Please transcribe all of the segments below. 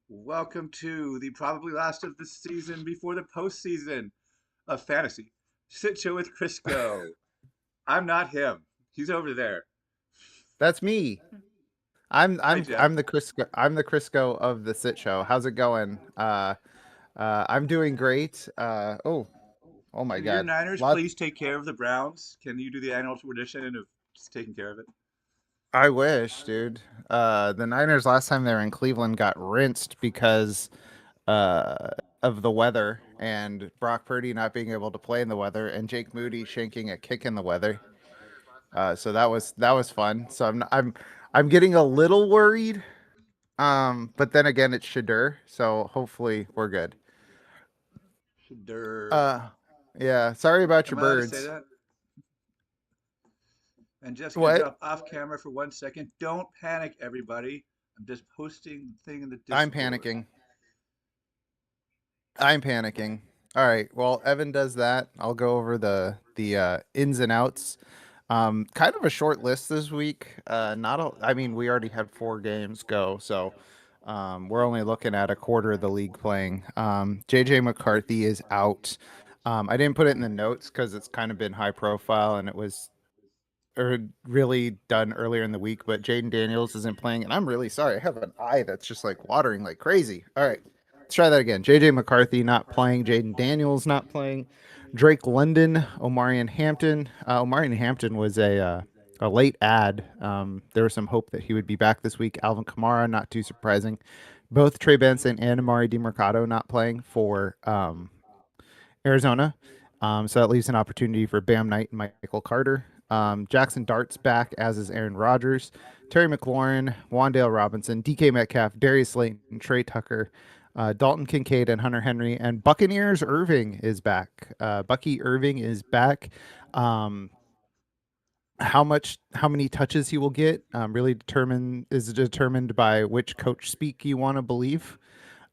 Welcome to the probably last of the season before the postseason of fantasy. Sitshow with Crisco. I'm not him. He's over there. That's me. I'm Hi, I'm Jeff. I'm the Crisco. I'm the Crisco of the Sit Show. How's it going? I'm doing great. Oh my Can your God. Niners Lots. please take care of the Browns? Can you do the annual tradition of just taking care of it? I wish, dude. The Niners last time they were in Cleveland got rinsed because uh of the weather and Brock Purdy not being able to play in the weather and Jake Moody shanking a kick in the weather. So that was fun. So I'm getting a little worried. But then again, it's Shadur, so hopefully we're good. Sure. Uh, yeah. Sorry about Am your I allowed to say birds. that? And Jeff's going to What? drop off camera for 1 second. Don't panic, everybody. I'm just posting the thing in the I'm Discord. panicking. I'm panicking. All right. Well, Evan does that. I'll go over the ins and outs. Kind of a short list this week. Not a. I mean, we already had 4 games go, so we're only looking at a quarter of the league playing. JJ McCarthy is out. I didn't put it in the notes because it's kind of been high profile and it was really done earlier in the week, but Jaden Daniels isn't playing, and I'm really sorry. I have an eye that's just like watering like crazy. All right, let's try that again. JJ McCarthy not playing. Jaden Daniels not playing. Drake London, Omarion Hampton. Omarion Hampton was a late ad. There was some hope that he would be back this week. Alvin Kamara, not too surprising. Both Trey Benson and Emari Demercado not playing for Arizona. So that leaves an opportunity for Bam Knight and Michael Carter. Jaxson Dart's back, as is Aaron Rodgers. Terry McLaurin, Wan'Dale Robinson, DK Metcalf, Darius Slayton, Trey Tucker, Dalton Kincaid, and Hunter Henry. And Buccaneers Irving is back. Bucky Irving is back. Um, how many touches he will get really is determined by which coach speak you want to believe.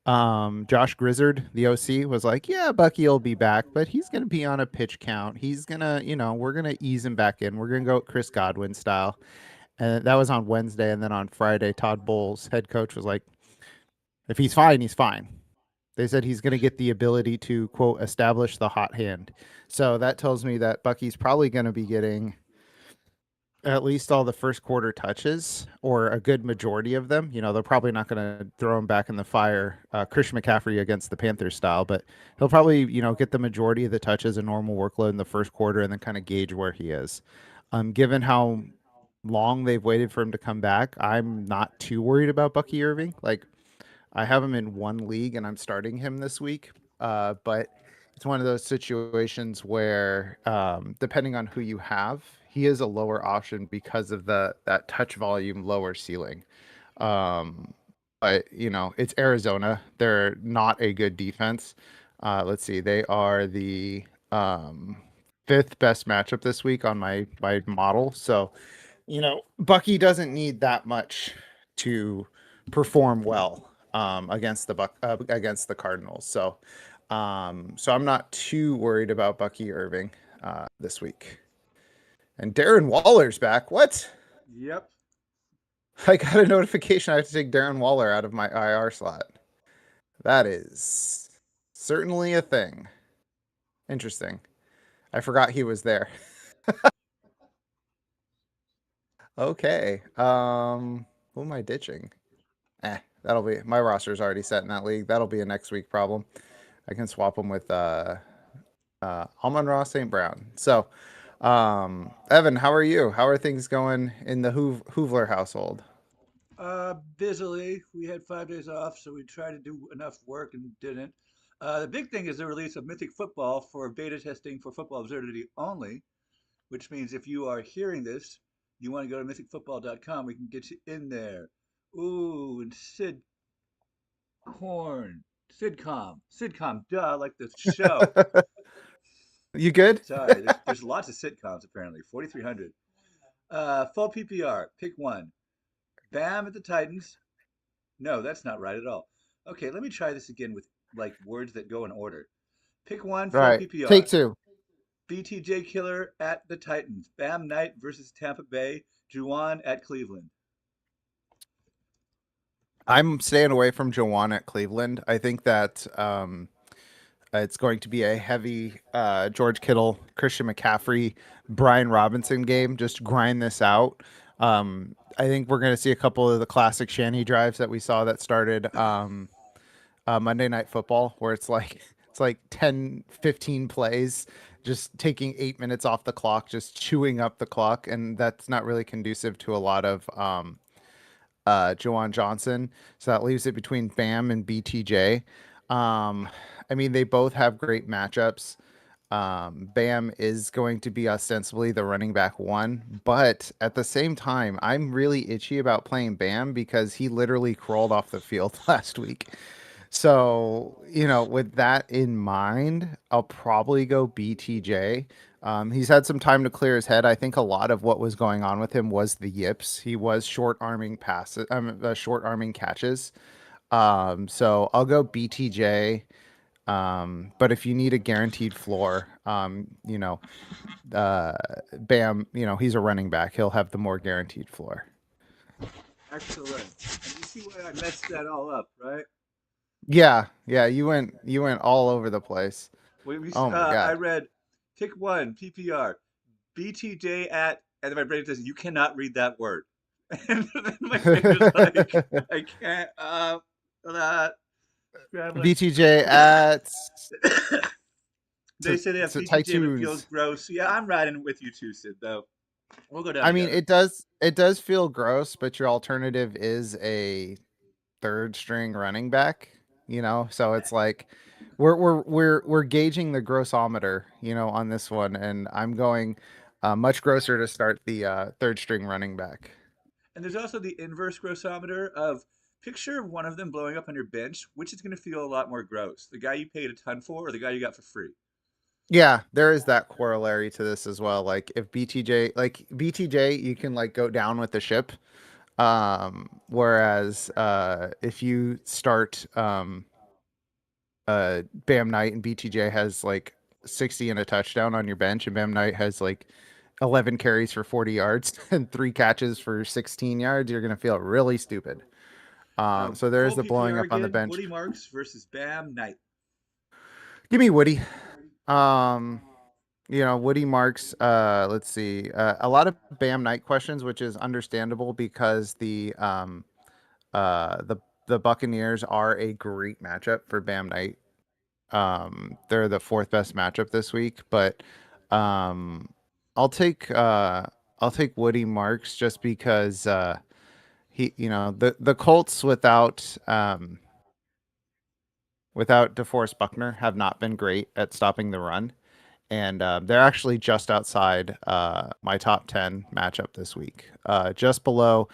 Josh Grizzard, the OC, was like, "Yeah, Bucky will be back, but he's gonna be on a pitch count. He's gonna, we're gonna ease him back in. We're gonna go Chris Godwin style." And that was on Wednesday, and then on Friday, Todd Bowles, head coach, was like, "If he's fine, he's fine." They said he's going to get the ability to quote establish the hot hand. So that tells me that Bucky's probably going to be getting at least all the first quarter touches or a good majority of them. They're probably not going to throw him back in the fire, Christian McCaffrey against the Panthers style, but he'll probably, get the majority of the touches and normal workload in the first quarter and then kind of gauge where he is. Given how long they've waited for him to come back, I'm not too worried about Bucky Irving. Like, I have him in one league and I'm starting him this week. But it's one of those situations where, depending on who you have, he is a lower option because of the that touch volume lower ceiling. Um, but it's Arizona. They're not a good defense. Let's see, they are the fifth best matchup this week on my model. So Bucky doesn't need that much to perform well against the Cardinals. So I'm not too worried about Bucky Irving this week. And Darren Waller's back. What? Yep. I got a notification I have to take Darren Waller out of my IR slot. That is certainly a thing. Interesting. I forgot he was there. Okay. Who am I ditching? That'll be my roster's already set in that league. That'll be a next week problem. I can swap them with Amon-Ra St. Brown. So, Evan, how are you? How are things going in the Hoovler household? Busily. We had 5 days off, so we tried to do enough work and didn't. The big thing is the release of Mythic Football for beta testing for Football Absurdity only, which means if you are hearing this, you want to go to mythicfootball.com, we can get you in there. Ooh, and Sidcom, duh, like the show. You good? Sorry, there's lots of sitcoms apparently. 4,300. Full PPR, pick one. Bam at the Titans. No, that's not right at all. Okay, let me try this again with like words that go in order. Pick one, All full right. Take PPR. two. BTJ Killer at the Titans. Bam Knight versus Tampa Bay. Juwan at Cleveland. I'm staying away from Jawan at Cleveland. I think that it's going to be a heavy George Kittle, Christian McCaffrey, Brian Robinson game. Just grind this out. I think we're going to see a couple of the classic Shanny drives that we saw that started Monday Night Football, where it's like 10, 15 plays, just taking 8 minutes off the clock, just chewing up the clock, and that's not really conducive to a lot of Jawan Johnson. So that leaves it between Bam and BTJ. Um, I mean, they both have great matchups. Bam is going to be ostensibly the running back one, but at the same time, I'm really itchy about playing Bam because he literally crawled off the field last week. So, with that in mind, I'll probably go BTJ. He's had some time to clear his head. I think a lot of what was going on with him was the yips. He was short arming passes, short arming catches. So I'll go BTJ. But if you need a guaranteed floor, uh, Bam, he's a running back. He'll have the more guaranteed floor. Excellent. And you see why I messed that all up, right? Yeah, yeah, you went all over the place. Oh my I God. read pick one PPR BTJ at, and then my brain says you cannot read that word, and then my brain is like I can't. Scrambling. BTJ at They say they have BTJ, but it feels Tytoons. gross. Yeah, I'm riding with you too, Sid. Though we'll go down I mean, together. it does feel gross, but your alternative is a third string running back, so it's like we're gauging the grossometer, on this one, and I'm going much grosser to start the third string running back. And there's also the inverse grossometer of picture one of them blowing up on your bench, which is going to feel a lot more gross. The guy you paid a ton for, or the guy you got for free. Yeah, there is that corollary to this as well. Like if BTJ, you can like go down with the ship. Whereas if you start Bam Knight and BTJ has like 60 and a touchdown on your bench, and Bam Knight has like 11 carries for 40 yards and three catches for 16 yards, you're going to feel really stupid. So there is Full the blowing PPR up on the again. bench. Woody Marks versus Bam Knight. Give me Woody. Um, Woody Marks, let's see. A lot of Bam Knight questions, which is understandable because the Buccaneers are a great matchup for Bam Knight. They're the fourth best matchup this week, but um, I'll take uh, I'll take Woody Marks just because the Colts without DeForest Buckner have not been great at stopping the run, and they're actually just outside my top 10 matchup this week, just below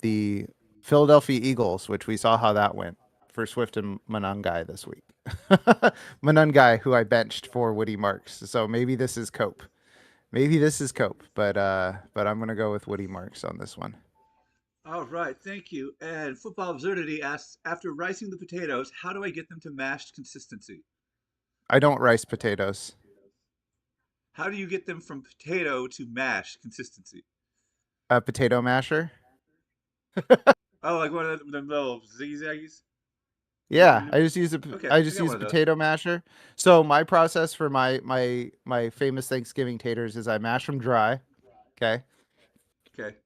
the Philadelphia Eagles, which we saw how that went for Swift and Monangai this week. Monangai, who I benched for Woody Marks. So maybe this is cope. Maybe this is cope, but I'm gonna go with Woody Marks on this one. All right, thank you. And Football Absurdity asks, after ricing the potatoes, how do I get them to mashed consistency? I don't rice potatoes. How do you get them from potato to mashed consistency? A potato masher. Oh, like one of the little zigzags? Yeah, I just use a Okay, I I just got use one a of those. potato masher. So my process for my famous Thanksgiving taters is I mash them dry. Okay, Okay.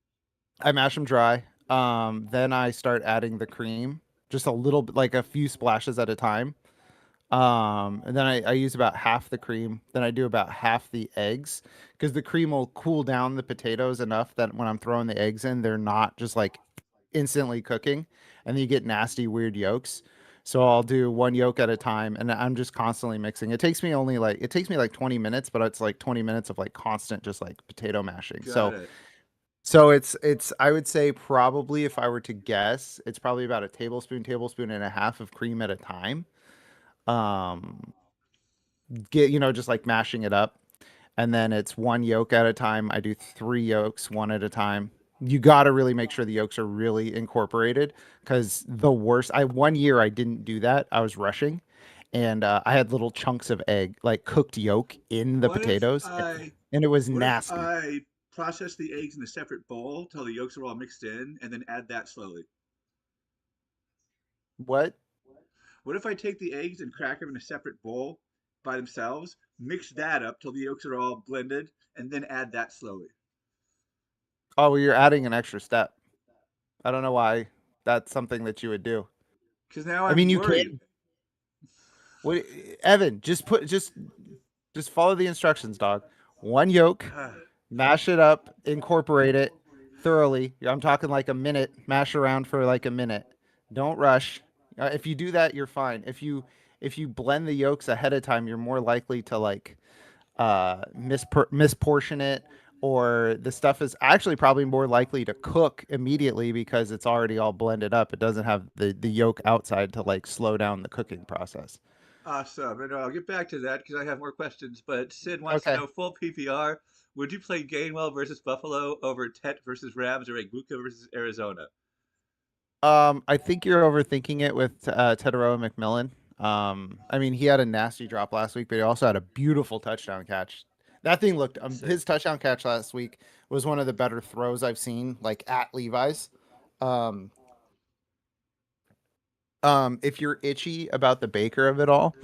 I mash them dry. Then I start adding the cream, just a little bit, like a few splashes at a time. And then I use about half the cream. Then I do about half the eggs because the cream will cool down the potatoes enough that when I'm throwing the eggs in, they're not just like instantly cooking, and then you get nasty, weird yolks. So I'll do one yolk at a time, and I'm just constantly mixing. It takes me like 20 minutes, but it's like 20 minutes of like constant, just like potato mashing. Got So it. so it's I would say probably if I were to guess, it's probably about a tablespoon and a half of cream at a time. Um, just like mashing it up, and then it's one yolk at a time. I do three yolks one at a time. You got to really make sure the yolks are really incorporated because the worst, I one year I didn't do that. I was rushing, and I had little chunks of egg, like cooked yolk in the What if potatoes, I and it was what if nasty. I process the eggs in a separate bowl till the yolks are all mixed in and then add that slowly? What? What if I take the eggs and crack them in a separate bowl by themselves, mix that up till the yolks are all blended, and then add that slowly? Oh, well, you're adding an extra step. I don't know why that's something that you would do. Because now I mean, I'm you worried. can. What, Evan? Just follow the instructions, dog. One yolk, mash it up, incorporate it thoroughly. I'm talking like a minute. Mash around for like a minute. Don't rush. If you do that, you're fine. If you blend the yolks ahead of time, you're more likely to like misportion it, or the stuff is actually probably more likely to cook immediately because it's already all blended up. It doesn't have the yolk outside to like slow down the cooking process. Awesome. And I'll get back to that because I have more questions. But Sid wants to Okay. know full PPR. Would you play Gainwell versus Buffalo over Tet versus Rams or Egbuka versus Arizona? I think you're overthinking it with Tedero McMillan. I mean, he had a nasty drop last week, but he also had a beautiful touchdown catch. That thing looked Sid. his touchdown catch last week was one of the better throws I've seen, like at Levi's. Um, if you're itchy about the Baker of it all,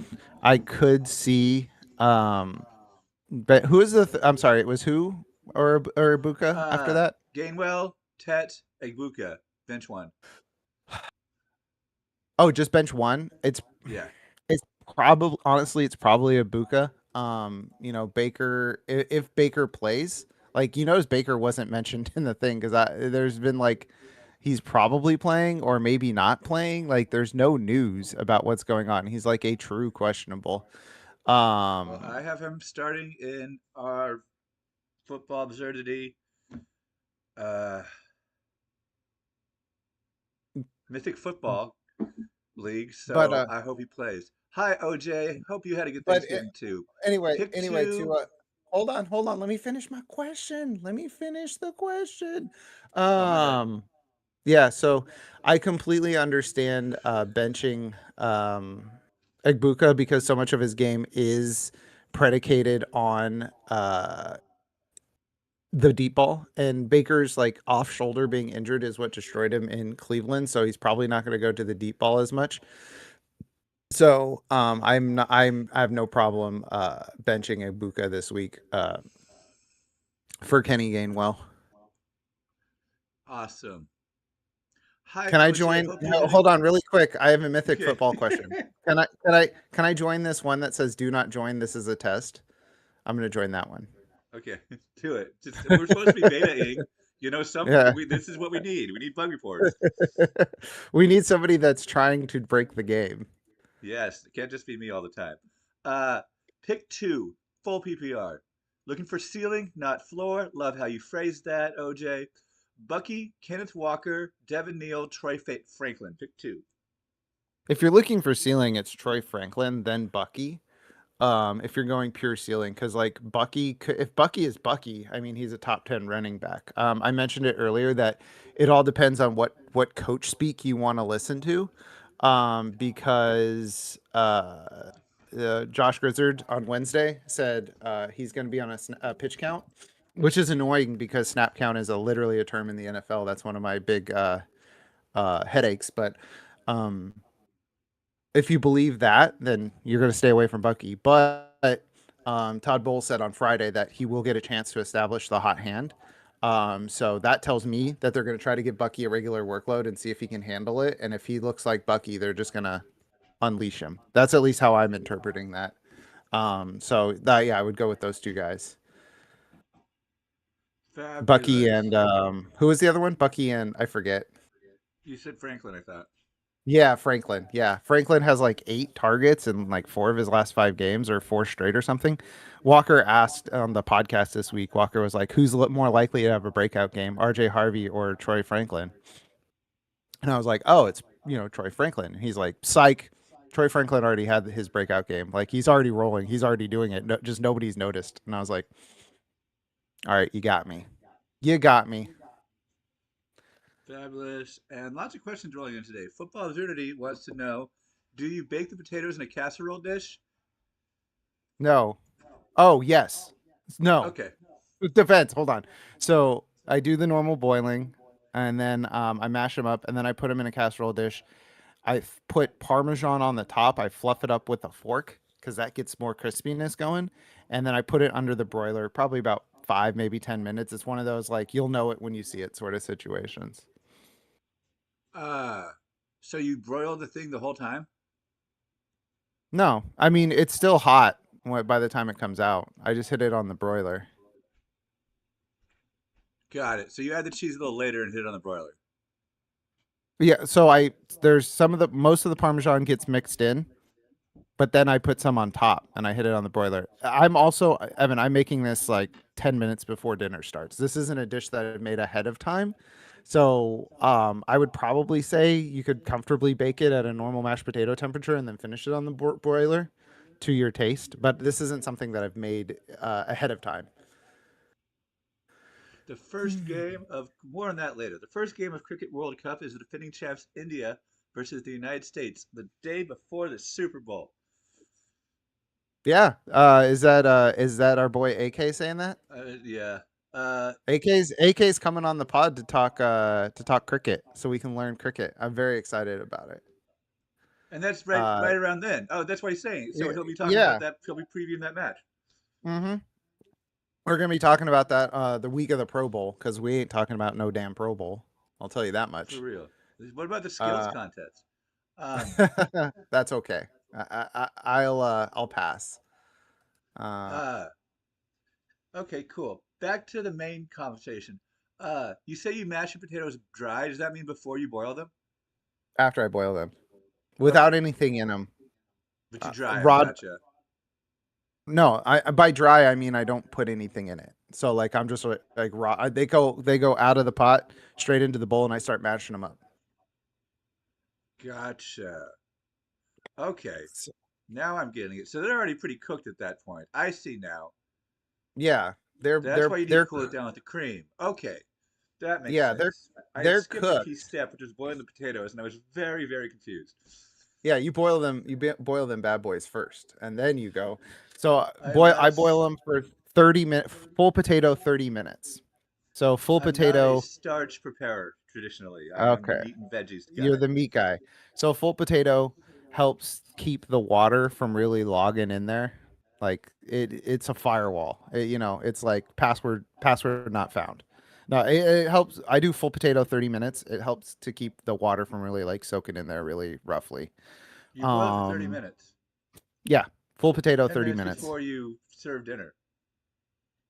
I could see. But who is the? I'm sorry, it was who or Ibuka after Uh, that? Gainwell, Tet, Egbuka. Bench one. Oh, just bench one. Yeah. It's probably honestly, it's probably a Buka. Baker. If Baker plays, like you notice, Baker wasn't mentioned in the thing because there's been like he's probably playing or maybe not playing. Like there's no news about what's going on. He's like a true questionable. Well, Um, I have him starting in our football absurdity uh, mythic football league, but so I hope he plays. Hi, OJ. Hope you had a good but Thanksgiving too. anyway, Pick anyway, two. hold on. Let me finish my question. Let me finish the question. Oh, my bad. Um, Yeah, so I completely understand benching Egbuka because so much of his game is predicated on the deep ball, and Baker's like off shoulder being injured is what destroyed him in Cleveland, so he's probably not going to go to the deep ball as much. So I have no problem benching Egbuka this week for Kenny Gainwell. Awesome. Hi, Can I OJ. join? Hope you had a Hold on, really quick. I have a mythic okay. football question. Can I join this one that says "Do not join"? This is a test. I'm gonna join that one. Okay, do it. Just we're supposed to be beta-ing. Yeah, This is what we need. We need bug reports. we need somebody that's trying to break the game. Yes, it can't just be me all the time. Uh, pick two, full PPR. Looking for ceiling, not floor. Love how you phrased that, OJ. Bucky, Kenneth Walker, Devin Neal, Franklin. Pick two. If you're looking for ceiling, it's Troy Franklin, then Bucky. If you're going pure ceiling, because like if Bucky is Bucky, I mean he's a top 10 running back. I mentioned it earlier that it all depends on what coach speak you want to listen to, because Josh Grizzard on Wednesday said he's going to be on a pitch count, which is annoying because snap count is literally a term in the NFL. That's one of my big headaches, but. Um, if you believe that, then you're going to stay away from Bucky. But Todd Bowles said on Friday that he will get a chance to establish the hot hand. So that tells me that they're going to try to give Bucky a regular workload and see if he can handle it. And if he looks like Bucky, they're just going to unleash him. That's at least how I'm interpreting that. So that yeah, I would go with those two guys, Bucky Fabulous. and who was the other one? Bucky and I forget. You said Franklin, I thought. Yeah, Franklin. Yeah, Franklin has like 8 targets in like 4 of his last 5 games or 4 straight or something. Walker asked on the podcast this week. Walker was like, "Who's more likely to have a breakout game, R.J. Harvey or Troy Franklin?" And I was like, "Oh, it's Troy Franklin." And he's like, "Psych." Troy Franklin already had his breakout game. Like he's already rolling. He's already doing it. No, just nobody's noticed. And I was like, "All right, you got me. You got me." Fabulous. And lots of questions rolling in today. Football Absurdity wants to know, do you bake the potatoes in a casserole dish? No. Oh, yes. No. Okay. Depends. Hold on. So I do the normal boiling, and then I mash them up, and then I put them in a casserole dish. put Parmesan on the top. I fluff it up with a fork because that gets more crispiness going. And then I put it under the broiler, probably about 5, maybe 10 minutes. It's one of those like you'll know it when you see it sort of situations. Uh, so you broiled the thing the whole time? No, I mean, it's still hot by the time it comes out. I just hit it on the broiler. Got it. So you add the cheese a little later and hit it on the broiler. Yeah, there's most of the Parmesan gets mixed in, but then I put some on top and I hit it on the broiler. I'm also, Evan, I'm making this like 10 minutes before dinner starts. This isn't a dish that I made ahead of time. So I would probably say you could comfortably bake it at a normal mashed potato temperature and then finish it on the broiler to your taste. But this isn't something that I've made ahead of time. The first game of more on that later. The first game of Cricket World Cup is the defending champs India versus the United States the day before the Super Bowl. Yeah. Is that our boy AK saying that? Yeah. Uh, AK's coming on the pod to talk cricket so we can learn cricket. I'm very excited about it. and that's Uh right around then. Oh, that's what he's saying. So he'll be talking about yeah. that. He'll be previewing that match. Mhm. We're going to be talking about that the week of the Pro Bowl cuz we ain't talking about no damn Pro Bowl. I'll tell you that For much. real. What about the skills Uh contest? Um, that's okay. I'll pass. Uh uh, okay, cool. Back to the main conversation. You say you mash your potatoes dry. Does that mean before you boil them? after I boil them Okay, without anything in them. but you dry them. Rod Gotcha. No, I by dry I mean I don't put anything in it. So like I'm just like raw. They go out of the pot straight into the bowl and I start mashing them up. Gotcha. Okay, So, now I'm getting it. So they're already pretty cooked at that point. I see now. yeah, they're That's they're why you need to they're cool it down with the cream. Okay, that makes yeah sense. I they're skipped a key cooked. step, which was boiling the potatoes, and I was very, very confused. Yeah, you boil them. Boil them bad boys first, and then you go. So I'm I not. boil them for 30 minutes. Full potato 30 minutes. So full I'm not a potato. starch preparer traditionally. I'm the Okay. meat and veggies You're guy. the meat guy. So full potato helps keep the water from really logging in there. Like it's a firewall. It's like password not found. No, it helps. I do full potato 30 minutes. It helps to keep the water from really like soaking in there really roughly. You boil it for 30 Um minutes, yeah, full potato 10 30 minutes minutes. before you serve dinner.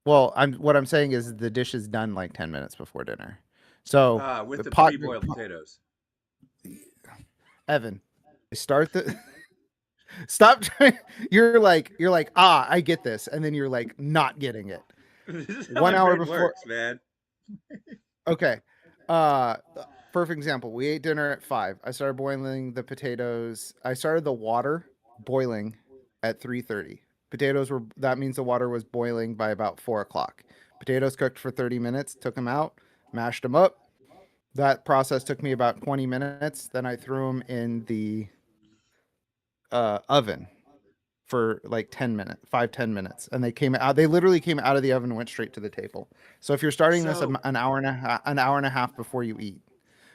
Well, what I'm saying is the dish is done like 10 minutes before dinner. So With the the pot pre-boiled potatoes. Evan, start the Stop trying. You're like, I get this, and then you're like not getting it. This is how One my hour brain before. works, man. Okay. Uh, Perfect example. We ate dinner at 5. I started boiling the potatoes. I started the water boiling at 3:30. Potatoes were. That means the water was boiling by about 4 o'clock. Potatoes cooked for 30 minutes. Took them out, mashed them up. That process took me about 20 minutes. Then I threw them in the oven for like 10 minutes, 5-10 minutes, and they literally came out of the oven and went straight to the table. So if you're starting this So an hour and a half before you eat,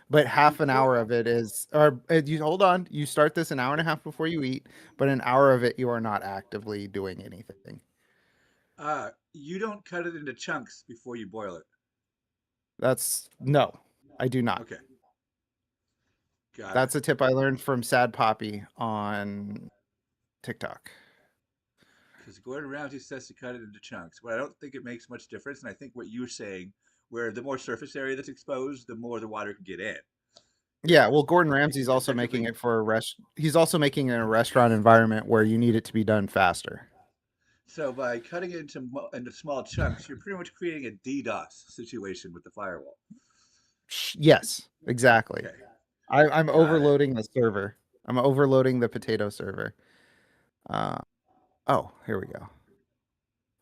but half an before hour of it is, or you hold on, you start this an hour and a half before you eat, but an hour of it you are not actively doing anything. you don't cut it into chunks before you boil it. That's no, I do not. Okay, got it. That's a tip I learned from Sad Poppy on TikTok. Because Gordon Ramsay says to cut it into chunks. Well, I don't think it makes much difference, and I think what you're saying, where the more surface area that's exposed, the more the water can get in. Yeah, well, Gordon Ramsay's also making Effectively, it for a rest. He's also making it in a restaurant environment where you need it to be done faster. so by cutting it into small chunks, you're pretty much creating a DDoS situation with the firewall. Yes, exactly. Okay, I'm got it. overloading the server. I'm overloading the potato server. Uh, oh, here we go.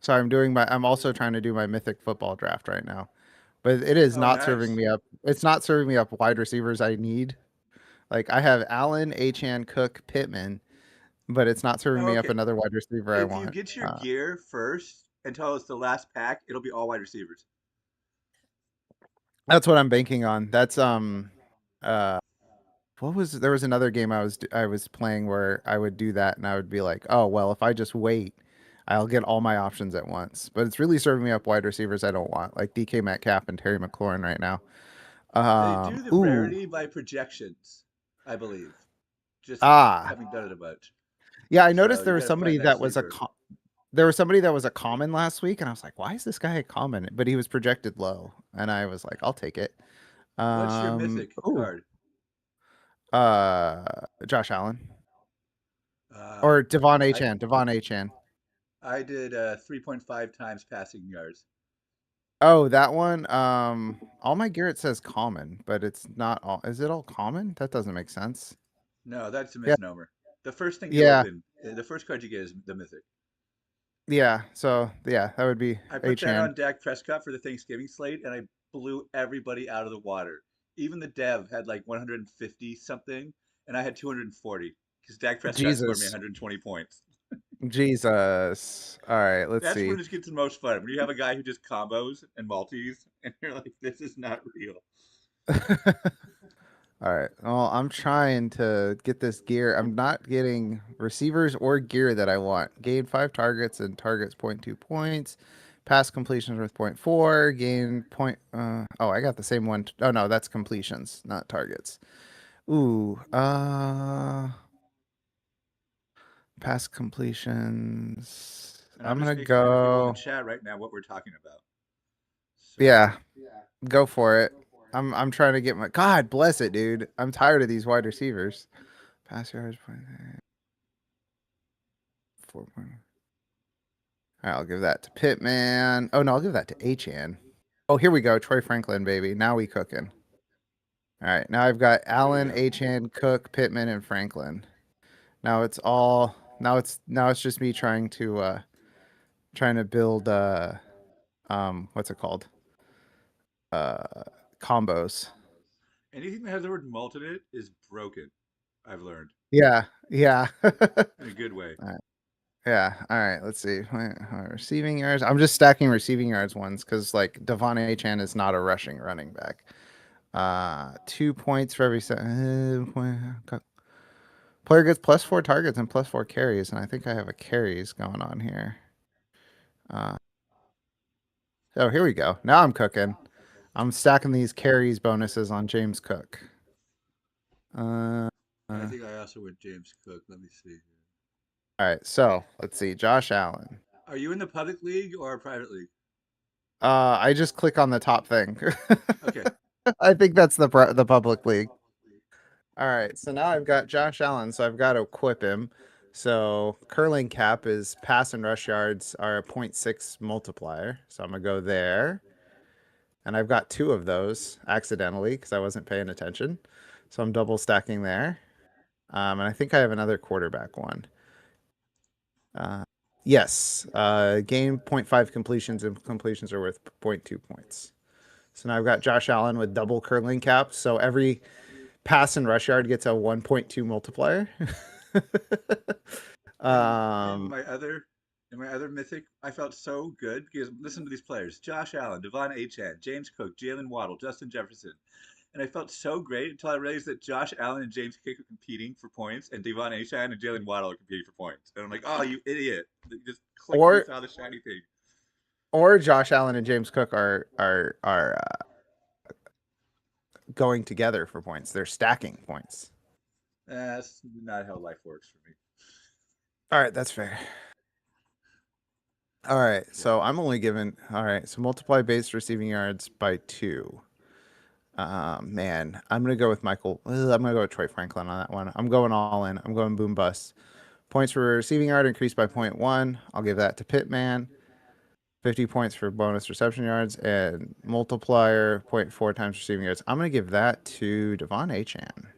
So I'm also trying to do my mythic football draft right now, but it is Oh, not serving nice. me up. It's not serving me up wide receivers I need. Like I have Allen, Achan, Cook, Pittman, but it's not serving Oh, me up okay. another wide receiver I If you want. get your gear first until it's the last pack, it'll be all wide receivers. That's what I'm banking on. That's There was another game I was playing where I would do that and I would be like, oh well, if I just wait, I'll get all my options at once. But it's really serving me up wide receivers I don't want, like DK Metcalf and Terry McLaurin right now. They do the Ooh, rarity by projections, I believe, just ah, having done it a bunch. yeah. I So noticed you got to find that sleeper. there was somebody that was a common last week, and I was like, why is this guy a common? But he was projected low, and I was like, I'll take it. What's your mythic Ooh, card? uh, Josh Allen Uh, or Devon I Achan. Devon Achan. I did 3.5 times passing yards. Oh, that one. All my Garrett says common, but it's not all. Is it all common? That doesn't make sense. No, that's a Yeah, misnomer. The first thing you yeah, open, the first card you get is the mythic. yeah. So yeah, that would be I put that Achan. on Dak Prescott for the Thanksgiving slate, and I blew everybody out of the water. Even the dev had like 150 something, and I had 240 because Dak Prescott scored me Jesus, 120 points. Jesus. All right, let's That's see. when it gets the most fun. When you have a guy who just combos and multis, and you're like, this is not real. All right. Well, I'm trying to get this gear. I'm not getting receivers or gear that I want. Gain 5 targets and targets point 2 points. Pass completions with point 0.4. Gain point. Oh, I got the same one. Oh no, that's completions, not targets. Ooh. Pass completions. And I'm I'm just gonna making sure people in the go. chat right now what we're talking about. So Yeah, go for it. I'm trying to get my. God bless it, dude. I'm tired of these wide receivers. Pass yards. 4. All right, I'll give that to Pittman. Oh no, I'll give that to Achan. Oh, here we go. Troy Franklin, baby. Now we cooking. All right, now I've got there we Allen, go. Achan, Cook, Pittman, and Franklin. Now it's all. Now it's just me trying to build what's it called? Uh, combos. Anything that has the word malt in it is broken. I've learned Yeah, yeah. in a good way. All right. Yeah. All right. Let's see. Receiving yards. I'm just stacking receiving yards ones because like Devon Achan is not a rushing running back. 2 points for every player gets +4 targets and +4 carries, and I think I have a carries going on here. Uh, oh, here we go. Now I'm cooking. I'm stacking these carries bonuses on James Cook. Uh, I uh, think I also went James Cook. Let me see. all right, so let's see. Josh Allen. Are you in the public league or private league? I just click on the top thing. Okay. I think that's the public league. All right, so now I've got Josh Allen, so I've got to equip him. So curling cap is pass and rush yards are a .6 multiplier. So I'm gonna go there, and I've got 2 of those accidentally because I wasn't paying attention. So I'm double stacking there, and I think I have another quarterback one. Uh, yes, gain .5 completions and completions are worth .2 points. So now I've got Josh Allen with double curling cap. So every pass and rush yard gets a 1.2 multiplier. And um, in my other mythic, I felt so good because listen to these players: Josh Allen, Devon Achane, James Cook, Jalen Waddle, Justin Jefferson. And I felt so great until I realized that Josh Allen and James Cook are competing for points, and Devon Achane and Jalen Waddle are competing for points. And I'm like, oh, you idiot! You just clicked when you or saw the shiny thing. Josh Allen and James Cook are going together for points. They're stacking points. That's not how life works for me. All right, that's fair. All right, Yeah. so I'm only given. All right, so multiply base receiving yards by 2. Man, I'm gonna go with Michael. I'm gonna go with Troy Franklin on that one. I'm going all in. I'm going boom bust. Points for receiving yard increased by .1. I'll give that to Pittman. 50 points for bonus reception yards and multiplier .4 times receiving yards. I'm gonna give that to Devon Achan.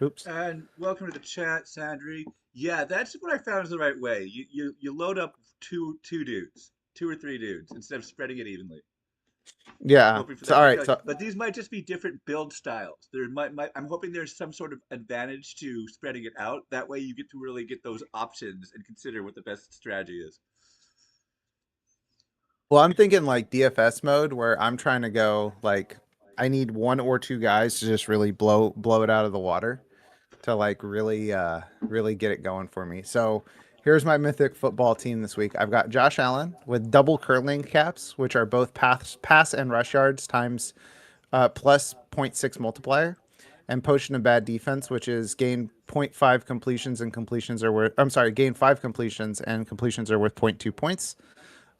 Oops. And welcome to the chat, Sandri. Yeah, that's what I found is the right way. You load up two dudes, 2 or 3 dudes, instead of spreading it evenly, Yeah. hoping for So that all right. upside. So But these might just be different build styles. I'm hoping there's some sort of advantage to spreading it out. That way, you get to really get those options and consider what the best strategy is. well, I'm thinking like DFS mode where I'm trying to go like I need one or two guys to just really blow it out of the water to like really get it going for me. So here's my mythic football team this week. I've got Josh Allen with double curling caps, which are both pass and rush yards times plus zero point 0.6 multiplier, and potion of bad defense, which is gain zero point 0.5 completions and completions are worth. I'm sorry, gain 5 completions and completions are worth zero point 0.2 points.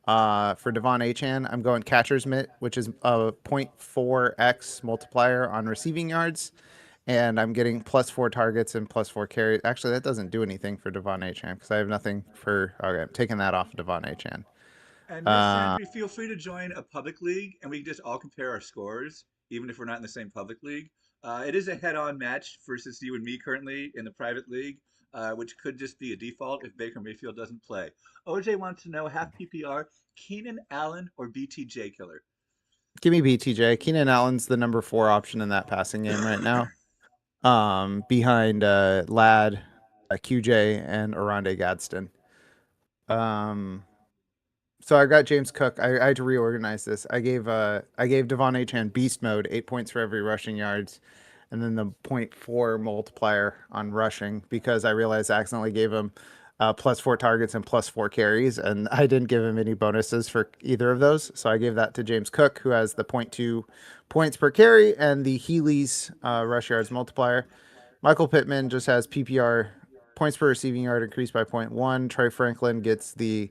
For Devon Achan, I'm going catcher's mitt, which is a zero point 0.4x multiplier on receiving yards, and I'm getting plus 4 targets and plus 4 carries. Actually, that doesn't do anything for Devon Achan because I have nothing for. Okay, I'm taking that off of Devon Achan. And Miss Uh, Henry, feel free to join a public league, and we can just all compare our scores, even if we're not in the same public league. It is a head-on match versus you and me currently in the private league, which could just be a default if Baker Mayfield doesn't play. OJ wants to know half PPR, Keenan Allen or BTJ killer. Give me BTJ. Keenan Allen's the number 4 option in that passing game right now. Behind Ladd, QJ, and Oronde Gadsden. Um, so I got James Cook. I had to reorganize this. I gave Devon Achan beast mode, 8 points for every rushing yards, and then the zero point 0.4 multiplier on rushing because I realized I accidentally gave him plus 4 targets and plus 4 carries, and I didn't give him any bonuses for either of those. So I gave that to James Cook, who has the zero point 0.2 points per carry and the Healy's rush yards multiplier. Michael Pittman just has PPR points per receiving yard increased by zero point 0.1. Trey Franklin gets the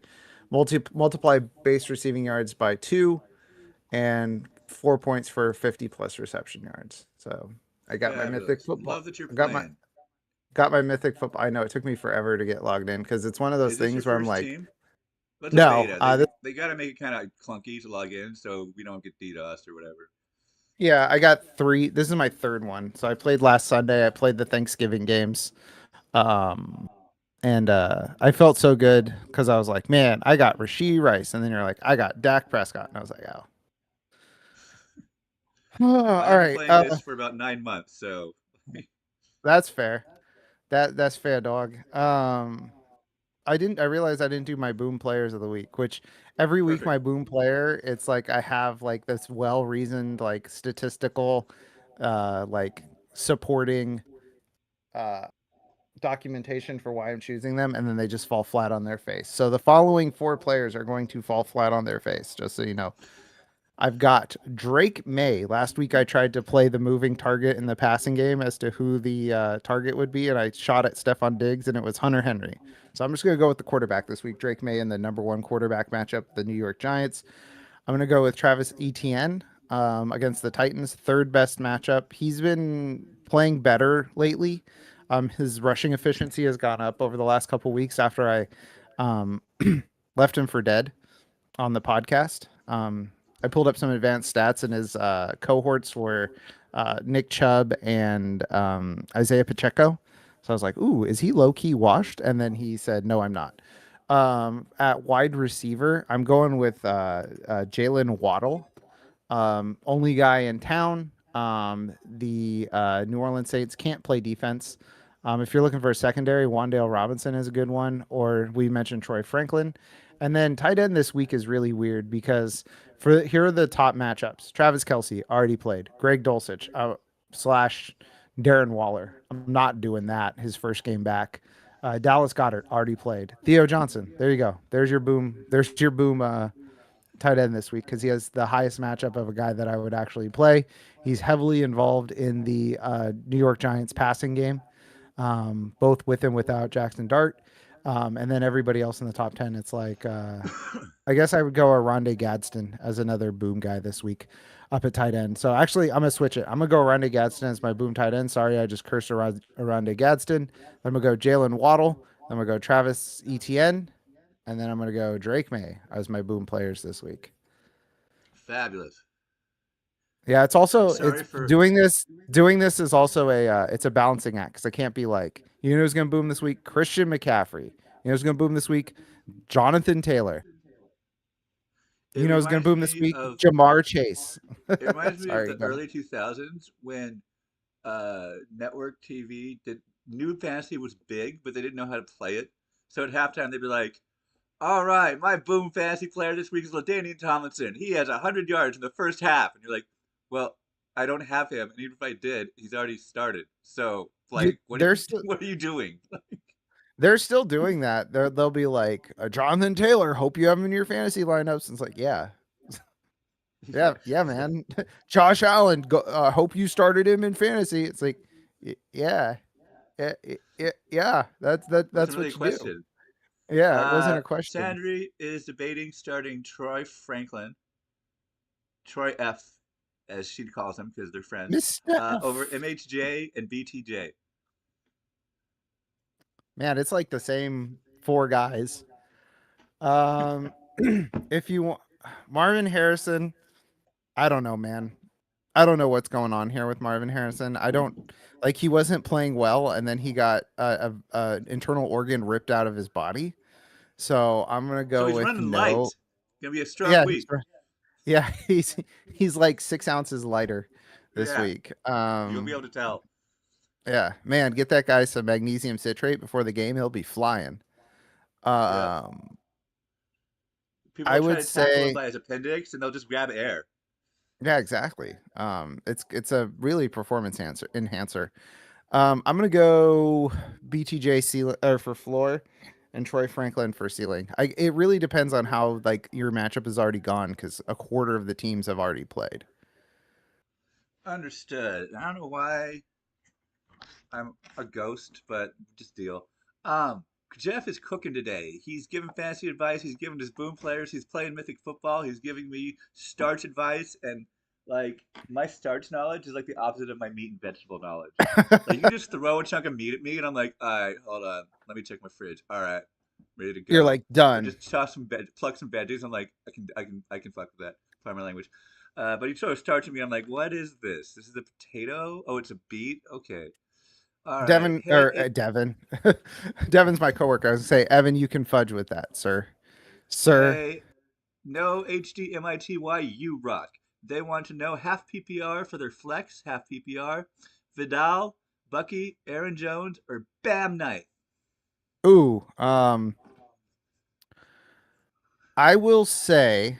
multiply base receiving yards by 2 and 4 points for 50 plus reception yards. So I got my mythic Fabulous. football. Love that you're I got my playing. got my mythic football. I know it took me forever to get logged in because it's one of those Is this your things where I'm first like, team? That's a no, beta. They got to make it kind of clunky to log in so we don't get DDoS or whatever. yeah, I got 3. This is my third one. So I played last Sunday. I played the Thanksgiving games. Um, and I felt so good because I was like, man, I got Rasheed Rice. And then you're like, I got Dak Prescott. And I was like, oh. All I've been right. playing this for about 9 months, so That's fair. That's fair, dog. I realized I didn't do my boom players of the week, which every week perfect. my boom player, it's like I have like this well-reasoned like statistical like supporting uh documentation for why I'm choosing them, and then they just fall flat on their face. So the following 4 players are going to fall flat on their face, just so you know. I've got Drake May. Last week I tried to play the moving target in the passing game as to who the target would be, and I shot at Stephon Diggs, and it was Hunter Henry. So I'm just going to go with the quarterback this week. Drake May in the number 1 quarterback matchup, the New York Giants. I'm going to go with Travis Etienne against the Titans, third best matchup. He's been playing better lately. His rushing efficiency has gone up over the last couple weeks after I um, left him for dead on the podcast. I pulled up some advanced stats, and his cohorts were Nick Chubb and Isaiah Pacheco. So I was like, "Ooh, is he low key washed?" And then he said, "No, I'm not." At wide receiver, I'm going with Jalen Waddle, only guy in town. The New Orleans Saints can't play defense. If you're looking for a secondary, Wan'Dale Robinson is a good one, or we mentioned Troy Franklin. And then tight end this week is really weird because here are the top matchups. Travis Kelsey already played. Greg Dulcich slash Darren Waller. I'm not doing that. His first game back. Dallas Goddard already played. Theo Johnson. There you go. There's your boom. There's your boom. Tight end this week because he has the highest matchup of a guy that I would actually play. He's heavily involved in the New York Giants passing game, both with and without Jackson Dart. And then everybody else in the top 10, it's like, I guess I would go Oronde Gadsden as another boom guy this week up at tight end. So actually, I'm going to switch it. I'm going to go Oronde Gadsden as my boom tight end. Sorry, I just cursed Oronde Gadsden. I'm going to go Jalen Waddle. I'm going to go Travis Etienne. And then I'm going to go Drake May as my boom players this week. Fabulous. Yeah, it's I'm also sorry it's for doing this is also a it's a balancing act because I can't be like, you know who's going to boom this week? Christian McCaffrey. You know who's going to boom this week? Jonathan Taylor. it You know who's going to reminds boom this me week? of Jamar Chase. it reminds me of Sorry, the go ahead. early 2000s when network TV did new fantasy was big, but they didn't know how to play it. So at halftime they'd be like, "All right, my boom fantasy player this week is LaDainian Tomlinson. He has 100 yards in the first half," and you're like, "Well, I don't have him, and even if I did, he's already started. So, You, like, what are they're you still what are you doing? they're still doing that. They'll be like, Jonathan Taylor, hope you have him in your fantasy lineups. And it's like, yeah, Yeah. yeah, man. Josh Allen, hope you started him in fantasy. It's like, yeah, yeah. Wasn't That's really a what you do. question. Yeah, it wasn't a question. Sandry is debating starting Troy Franklin, Troy F, as she calls him because they're friends, Mr. over F. MHJ and BTJ. Man, it's like the same four guys. Um, if you want Marvin Harrison, I don't know, man. I don't know what's going on here with Marvin Harrison. I don't like he wasn't playing well, and then he got a internal organ ripped out of his body. So I'm gonna So go he's with running light. no. Gonna be a strong Yeah, week. yeah, he's like 6 ounces lighter this Yeah, week. you'll be able to tell. Yeah, man, get that guy some magnesium citrate before the game. He'll be flying. Yep. Um, People I will try would to tackle him say, by his appendix, and they'll just grab air. yeah, exactly. It's a really performance enhancer. I'm gonna go BTJ ceiling or for floor, and Troy Franklin for ceiling. It really depends on how like your matchup is already gone because a quarter of the teams have already played. Understood. I don't know why I'm a ghost, but just deal. Um, Jeff is cooking today. He's giving fantasy advice. He's giving his boom players. He's playing mythic football. He's giving me starch advice, and like my starch knowledge is like the opposite of my meat and vegetable knowledge. Like you just throw a chunk of meat at me, and I'm like, all right, hold on, let me check my fridge. All right, ready to You're go. like Or done. just toss some pluck some veggies. I'm like, I can fuck with that. Pardon my language. But he throws starch at me. I'm like, what is this? This is a potato? Oh, it's a beet. Okay. All right. Devin Hey, or Devin. Devin's my coworker. I was gonna say, Evan, you can fudge with that, sir. Sir. hey, no HDMITY, you rock. They want to know half PPR for their flex, half PPR. Vidal, Bucky, Aaron Jones, or Bam Knight. Ooh. I will say,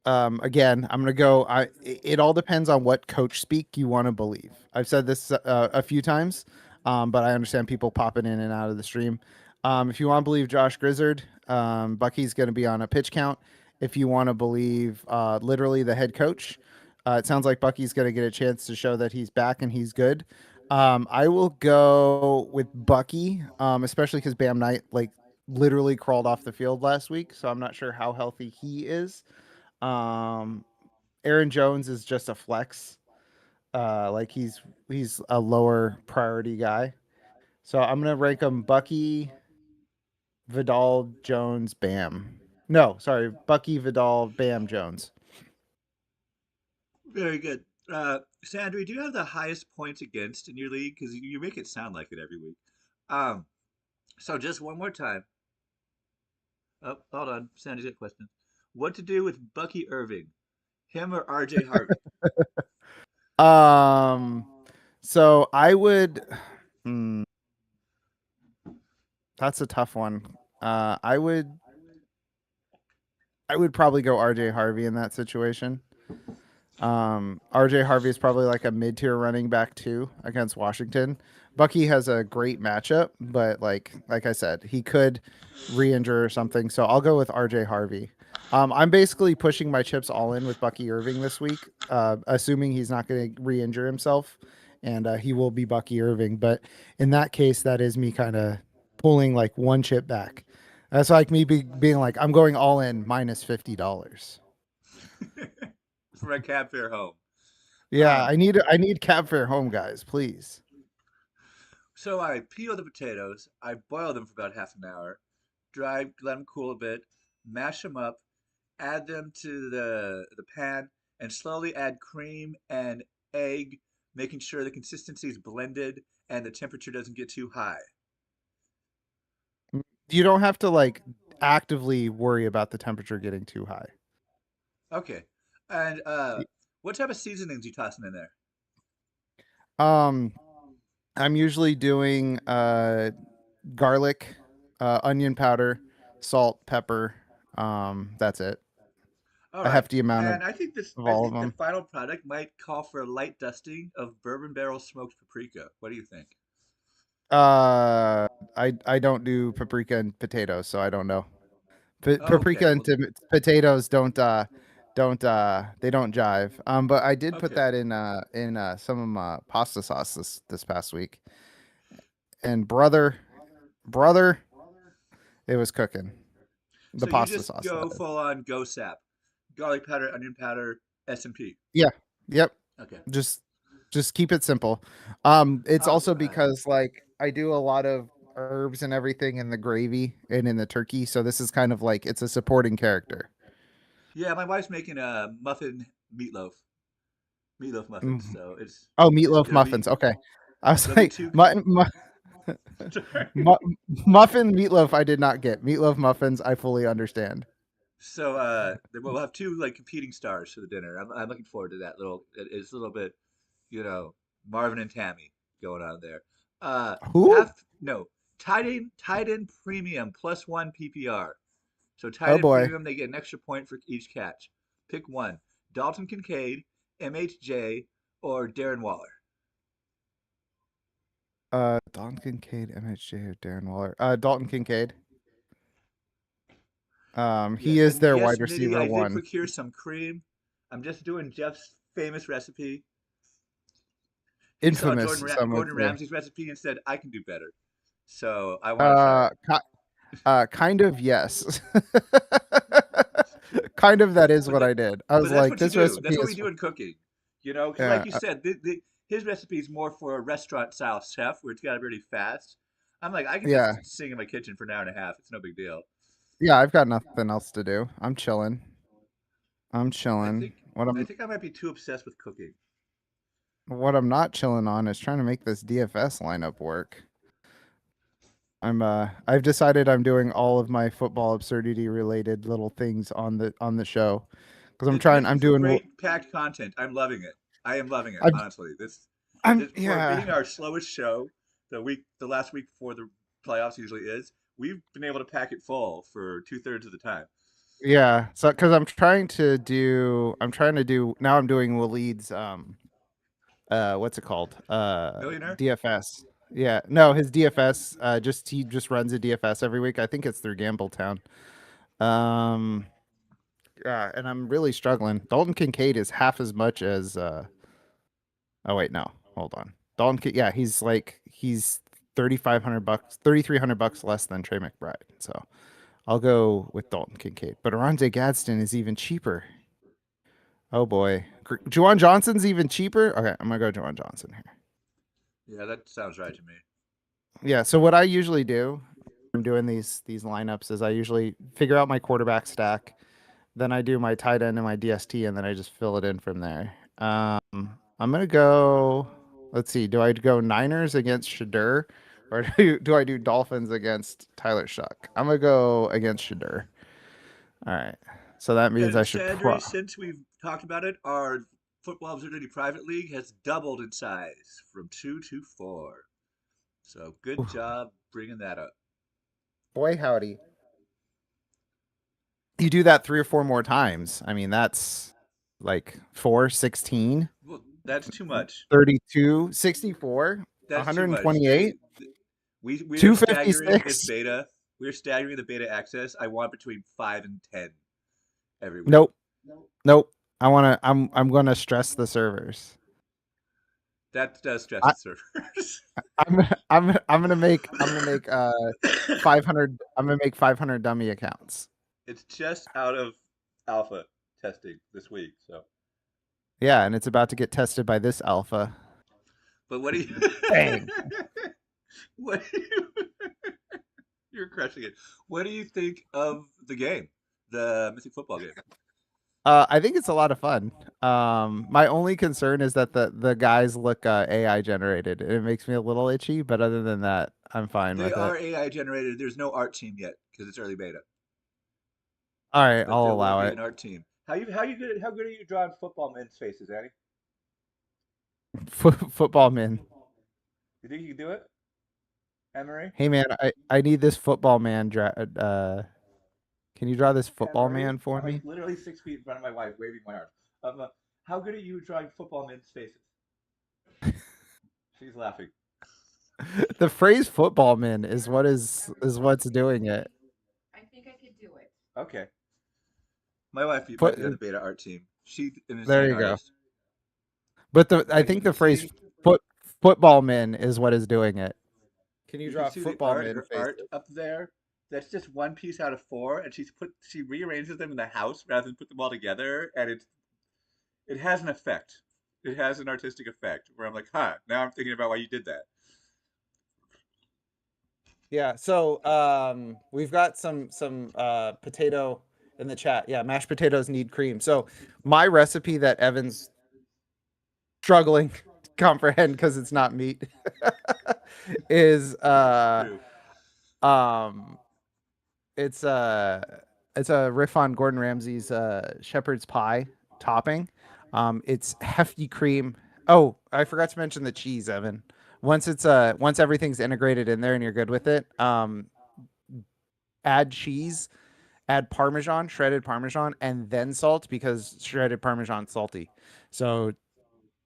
again, I'm gonna go. It all depends on what coach speak you want to believe. I've said this a few times, but I understand people popping in and out of the stream. If you want to believe Josh Grizzard, Bucky's going to be on a pitch count. If you want to believe literally the head coach, it sounds like Bucky's going to get a chance to show that he's back and he's good. I will go with Bucky, especially because Bam Knight literally crawled off the field last week, so I'm not sure how healthy he is. Um, Aaron Jones is just a flex. He's a lower priority guy. So I'm gonna rank him Bucky, Vidal, Jones, Bam. No, sorry, Bucky, Vidal, Bam, Jones. Very good. Sandra, do you have the highest points against in your league? Because you make it sound like it every week. Um, so just one more time. Oh, hold on. Sandra's got questions. What to do with Bucky Irving? Him or RJ Harvey? Um, so I would. Hmm, that's a tough one. Uh, I would. I would probably go RJ Harvey in that situation. RJ Harvey is probably like a mid tier running back too against Washington. Bucky has a great matchup, but like I said, he could re-injure or something. So I'll go with RJ Harvey. I'm basically pushing my chips all in with Bucky Irving this week, assuming he's not going to re-injure himself, and he will be Bucky Irving. But in that case, that is me kind of pulling like one chip back. That's like me being like, I'm going all in minus $50. For my cab fare home. Yeah, Um, I need cab fare home, guys, please. so I peel the potatoes. I boil them for about half an hour. Dry, let them cool a bit. Mash them up. Add them to the pan and slowly add cream and egg, making sure the consistency is blended and the temperature doesn't get too high. You don't have to like actively worry about the temperature getting too high. Okay. And what type of seasonings you tossing in there? Um, I'm usually doing garlic, onion powder, salt, pepper. That's it. All a right. hefty amount And I think this of I all of think the them. final product might call for a light dusting of bourbon barrel smoked paprika. What do you think? Uh, I don't do paprika and potatoes, so I don't know. Paprika Okay. and Well, potatoes don't they don't jive. But I did put okay. that in some of my pasta sauce this past week, and brother, it was cooking the So you pasta just sauce that go is. full on go sap. Garlic powder, onion powder, S&P. Yeah, yep. Okay. Just just keep it simple. It's All also right. because like I do a lot of herbs and everything in the gravy and in the turkey, so this is kind of like it's a supporting character. Yeah, my wife's making a meatloaf muffins. Mm. So it's Oh, it's meatloaf there'll be muffins. Okay. I was there'll be like, two. Sorry. mu- muffin meatloaf. I did not get meatloaf muffins. I fully understand. So we'll have two like competing stars for the dinner. I'm looking forward to that little. It's a little bit, you know, Marvin and Tammy going on there. Who? Half no tight end premium plus one PPR. So tight Oh end boy. premium, they get an extra point for each catch. Pick one: Dalton Kincaid, MHJ, or Darren Waller. Dalton Kincaid, MHJ, or Darren Waller. Dalton Kincaid. He Yes, is and their yes, wide Nitty, receiver I did one. procure some cream. I'm just doing Jeff's famous recipe. He saw Infamous, some would Gordon say. Ramsay's recipe and said, "I can do better." So I want to try Uh, it. ki- kind of yes. Kind of that is But what that, I did. I but was that's like, what you this do. recipe That's what we is, do in cooking. Because like yeah, you said, his recipe is more for a restaurant style chef where it's got to be really fast. I'm like, I can yeah, just sing in my kitchen for an hour and a half. It's no big deal. yeah. I've got nothing else to do. I'm chilling. I'm I chilling. think I think I might be too obsessed with cooking. What I'm not chilling on is trying to make this DFS lineup work. I've decided I'm doing all of my football absurdity related little things on the show because It's I'm making some doing great packed content. I'm loving it. I am loving it, I'm honestly. I'm This for yeah. being our slowest show, the last week before the playoffs usually is. We've been able to pack it full for 2/3 of the time. Yeah, so because I'm trying to do now. I'm doing Waleed's what's it called? Millionaire? DFS. Yeah, no, his DFS. Just he just runs a DFS every week. I think it's through Gambletown. Um, yeah, and I'm really struggling. Dalton Kincaid is half as much as. Oh wait, no, hold on. Yeah, he's $3,500, $3,300 less than Trey McBride. So I'll go with Dalton Kincaid. But Aronde Gadsden is even cheaper. Oh boy. Juwan Johnson's even cheaper? Okay, I'm gonna go Juwan Johnson here. Yeah, that sounds right to me. Yeah, so what I usually do, I'm doing these lineups is I usually figure out my quarterback stack, then I do my tight end and my DST, and then I just fill it in from there. I'm gonna go. Let's see. Do I go Niners against Shadur, or do I do Dolphins against Tyler Shuck? I'm gonna go against Shadur. All right. So that means I And should Sandry, since we've talked about it, our Football Absurdity Private League has doubled in size from two to four. So good job bringing that up. boy howdy. You do that 3 or 4 more times. I mean, that's like 4, 16, Well, that's too much. 32, 64, That's too much. 128, We are staggering this 256. beta. We are staggering the beta access. I want between 5 and 10 every week. Nope. Nope. I'm gonna stress the servers. That does stress I, the servers. I'm gonna make 500 I'm gonna make 500 dummy accounts. It's just out of alpha testing this week. So, Yeah, and it's about to get tested by this alpha. but what do you? Bang. what do you? You're crushing it. What do you think of the game, the Mythic Football game? I think it's a lot of fun. My only concern is that the guys look AI generated. It makes me a little itchy, but other than that, I'm fine They with it. are AI generated. There's no art team yet because it's early beta, All right, but I'll there will allow be it. an art team. How good are you drawing football men's faces, Annie? Football man. You think you can do it, Emari? Hey man, I need this football man Can you draw this football Emari, man for I'm like me? literally 6 feet in front of my wife, waving my arms. How good are you drawing football men's faces? She's laughing. The phrase football man is what's doing it. Okay, my wife might Put be on the beta art team. She's an there insane you go. artist. But I Like think the phrase see, foot football man is what is doing it. Can you you can draw see the football art, man her faces? art up there. That's just one piece out of four, and she rearranges them in the house rather than put them all together, and it has an effect. It has an artistic effect where I'm like, huh, now I'm thinking about why you did that. Yeah. So we've got some potato in the chat. Yeah, mashed potatoes need cream. So my recipe that Evan's struggling to comprehend because it's not meat is True. um it's it's a riff on Gordon Ramsay's shepherd's pie topping. It's hefty cream. Oh, I forgot to mention the cheese, Evan. Once everything's integrated in there and you're good with it, add cheese, add parmesan, shredded parmesan, and then salt because shredded parmesan's salty. So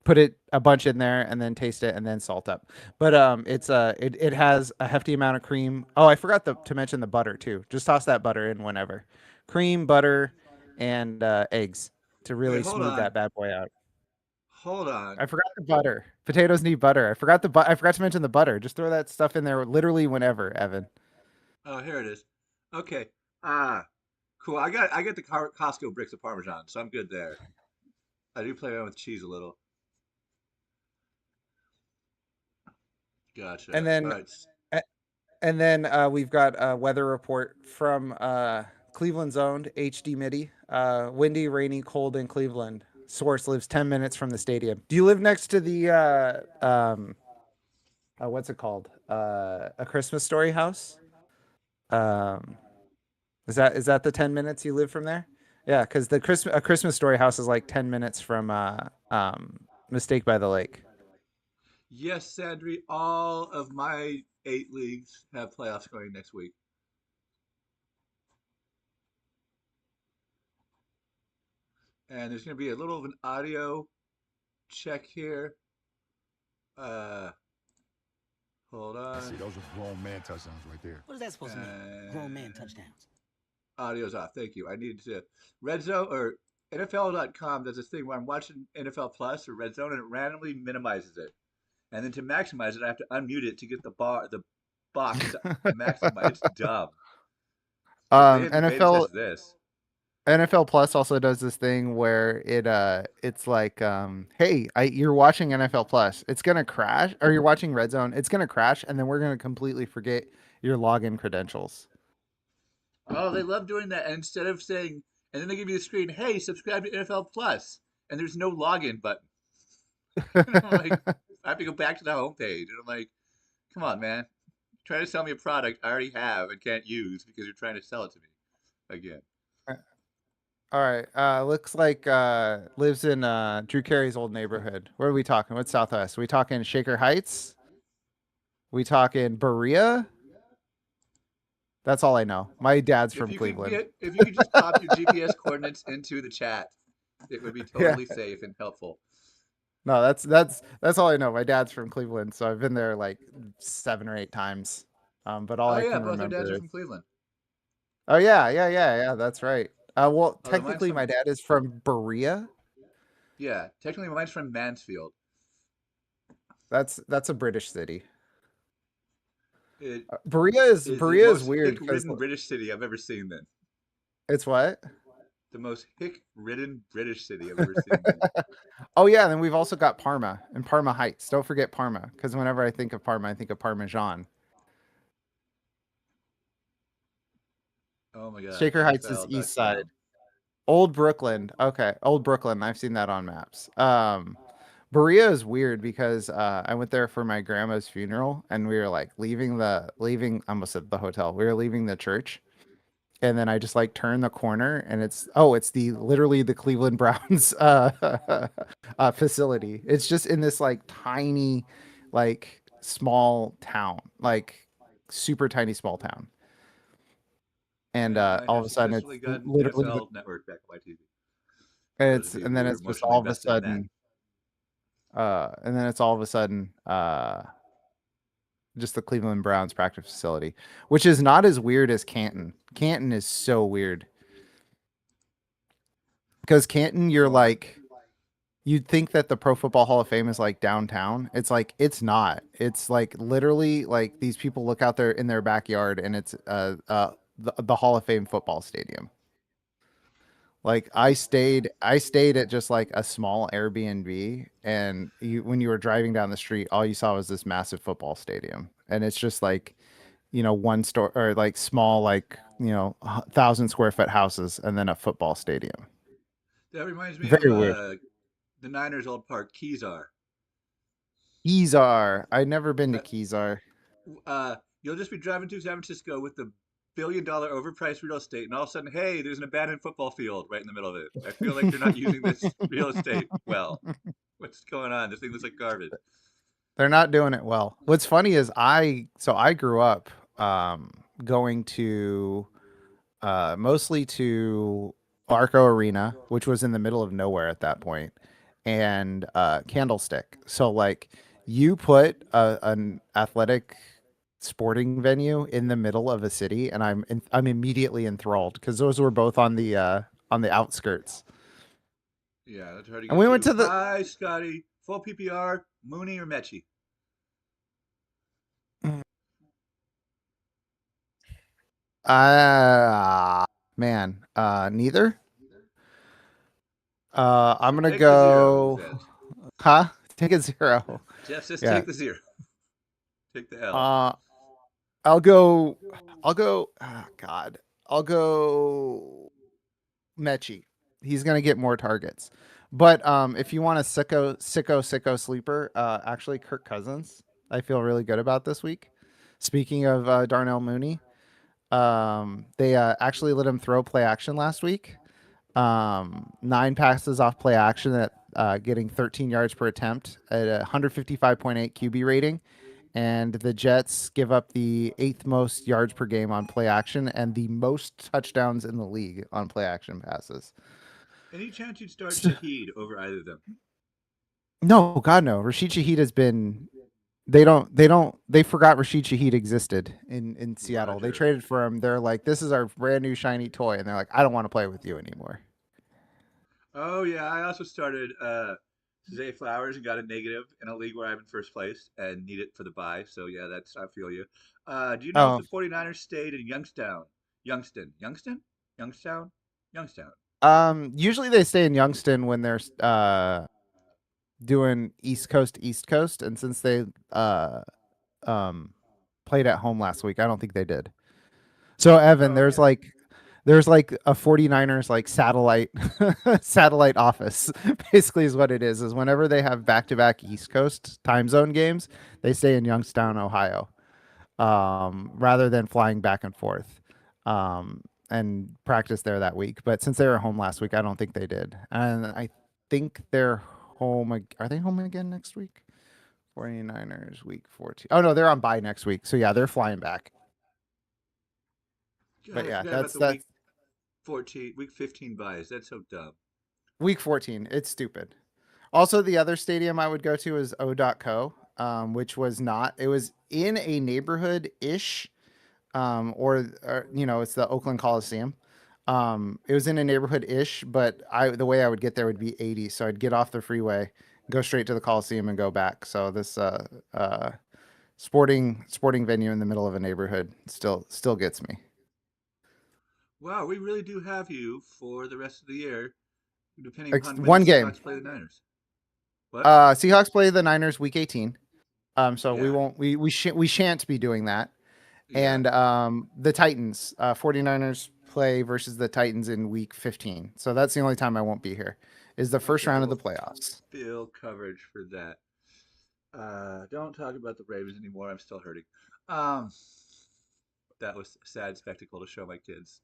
put it a bunch in there and then taste it and then salt up. But it has a hefty amount of cream. Oh, I forgot to mention the butter too. Just toss that butter in whenever. Cream, butter, and eggs to Wait, really smooth that bad boy out. hold on. I forgot the butter. Potatoes need butter. I forgot to mention the butter. Just throw that stuff in there literally whenever, Evan. Oh, here it is. Okay. Ah, cool. I get the Costco bricks of Parmesan, so I'm good there. I do play around with cheese a little. And Gotcha. All then right. we've got a weather report from Cleveland's owned HD MIDI. Windy, rainy, cold in Cleveland. Source lives 10 minutes from the stadium. Do you live next to the what's it called? A Christmas Story house? Um, is that the 10 minutes you live from there? Yeah, because a Christmas Story house is like 10 minutes from Mistake by the Lake. Yes, Sandri, all of my 8 leagues have playoffs going next week. And there's going to be a little of an audio check here. Uh, hold See, on. those are grown man touchdowns right there. What is that supposed to mean? Grown man And touchdowns. audio's off. Thank you. I needed to. Red Zone or NFL.com does this thing where I'm watching NFL Plus or Red Zone and it randomly minimizes it. And then to maximize it, I have to unmute it to get the box to maximize. It's dumb. Like they didn't beta NFL test this. NFL Plus also does this thing where it's like hey, you're watching NFL Plus. It's going to crash or you're watching Red Zone. It's going to crash and then we're going to completely forget your login credentials. Oh, they love doing that. And instead of saying, and then they give you the screen, hey, subscribe to NFL Plus, and there's no login button. And I'm like, I have to go back to the homepage, and I'm like, come on, man, trying to sell me a product I already have and can't use because you're trying to sell it to me again. All right. Looks like lives in Drew Carey's old neighborhood. Where are we talking? What's Southwest? We talking Shaker Heights? We talking Berea? That's all I know. My dad's from Cleveland. If you could just pop your GPS coordinates into the chat, it would be Yeah. totally safe and helpful. No, that's all I know. My dad's from Cleveland, so I've been there like 7 or 8 times. But all Oh I yeah, can both our dads remember are is from Cleveland. oh yeah. That's right. Well, Although mine's technically, my from dad is from Berea. yeah, technically mine's from Mansfield. That's a British city. It Berea is is the Berea is most weird because hick-ridden British city I've ever seen. Then it's what? the most hick-ridden British city I've ever seen. Then Oh yeah, then we've also got Parma and Parma Heights. Don't forget Parma, because whenever I think of Parma, I think of Parmesan. oh my god, Shaker Heights is east side. NFL.com. Old Brooklyn. Okay, Old Brooklyn. I've seen that on maps. Berea is weird because I went there for my grandma's funeral, and we were like leaving. I almost said the hotel. We were leaving the church, and then I just like turn the corner, and it's the literally the Cleveland Browns facility. It's just in this like tiny, like small town, like super tiny small town. and And I all have of a sudden it's successfully gotten literally NFL Network back on my TV. For those it's of you and then who are it's just emotionally all of a invested in that. sudden and then it's all of a sudden just the Cleveland Browns practice facility, which is not as weird as Canton. Canton is so weird because Canton, you're Why? like, you'd think that the Pro Football Hall of Fame is like downtown. It's like it's not. It's like literally like these people look out there in their backyard, and it's the Hall of Fame football stadium. Like I stayed at just like a small Airbnb, and when you were driving down the street, all you saw was this massive football stadium, and it's just like, one store or like small, like 1,000 square foot houses, and then a football stadium. That reminds me of Very weird. the Niners' old park, Kezar. Kezar. I'd never been to Uh, Kezar. you'll just be driving through San Francisco with the billion-dollar overpriced real estate, and all of a sudden, hey, there's an abandoned football field right in the middle of it. I feel like they're not using this real estate well. What's going on? This thing looks like garbage. They're not doing it well. What's funny is I grew up going to mostly to Arco Arena, which was in the middle of nowhere at that point, and Candlestick. So like you put an athletic sporting venue in the middle of a city, and I'm immediately enthralled because those were both on the outskirts. Yeah, that's hard to And get we went to. to the Hi, Scotty. Full PPR, Mooney or Mechie? man, neither. I'm gonna Take the zero, he go. says. Huh? Take a zero. Jeff says Yeah. take the zero. Take the L. Uh, I'll go. I'll go. Oh, God. I'll go Mechie. He's gonna get more targets. But if you want a sicko sleeper, actually Kirk Cousins, I feel really good about this week. Speaking of Darnell Mooney, they actually let him throw play action last week. 9 passes off play action at getting 13 yards per attempt at a 155.8 QB rating. And the Jets give up the 8th most yards per game on play action and the most touchdowns in the league on play action passes. Any chance you'd start Shaheed over either of them? No, God, no. Rashid Shaheed has been. They forgot Rashid Shaheed existed in Seattle. They Roger. traded for him. They're like, this is our brand new shiny toy. And they're like, I don't want to play with you anymore. Oh yeah, I also started Zay Flowers and got a negative in a league where I'm in first place and need it for the buy. So yeah, that's I feel you. Do you know if Oh, the 49ers stayed in Youngstown? Youngstown? usually they stay in Youngstown when they're doing East Coast, and since they um played at home last week, I don't think they did. So Evan, Oh, okay. there's like a 49ers like satellite office. Basically is what it is whenever they have back-to-back East Coast time zone games, they stay in Youngstown, Ohio. Rather than flying back and forth. And practice there that week. But since they were home last week, I don't think they did. And I think they're home. Are they home again next week? 49ers week 14. Oh, no, they're on bye next week. So, yeah, they're flying back. God, But, I yeah, forgot about that's the that's week 15 buys. That's so dumb. week 14. It's stupid. Also, the other stadium I would go to is O.co, which was not. It was in a neighborhood-ish, or it's the Oakland Coliseum. It was in a neighborhood ish, but the way I would get there would be 80. So I'd get off the freeway, go straight to the Coliseum and go back. So this sporting venue in the middle of a neighborhood still gets me. Wow, we really do have you for the rest of the year, depending upon when the One game. Seahawks play the Niners. What? Seahawks play the Niners week 18. So we Yeah, won't we shan't be doing that. yeah. And the Titans, 49ers play versus the Titans in week 15. So that's the only time I won't be here. Is the first Okay, round of the we'll playoffs. fill coverage for that. Don't talk about the Ravens anymore. I'm still hurting. Um, that was a sad spectacle to show my kids.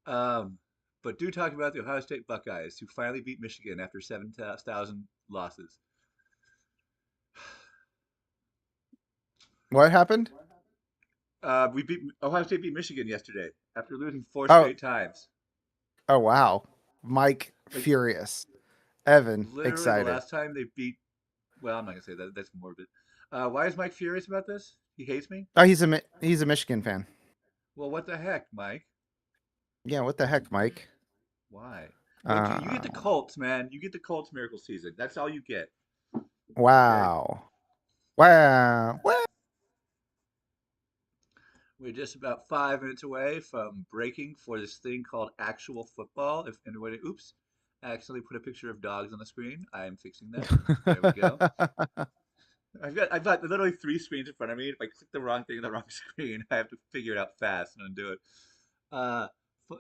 Um, but do talk about the Ohio State Buckeyes, who finally beat Michigan after 7,000 losses. What happened? Ohio State beat Michigan yesterday after losing four Oh, straight times. oh wow. Mike Like furious. Evan literally the excited. last time they beat. Well, I'm not gonna say that. That's morbid. Why is Mike furious about this? He hates me. Oh, he's a Michigan fan. Well, what the heck, Mike? Yeah, what the heck, Mike? Why? Look, you get the Uh, Colts, man. You get the Colts miracle season. That's all you get. Okay. wow. Wow. Wow. We're just about 5 minutes away from breaking for this thing called actual football. If anybody, oops, I accidentally put a picture of dogs on the screen. I am fixing that. There we go. I've got literally three screens in front of me. If I click the wrong thing on the wrong screen, I have to figure it out fast and undo it. Uh,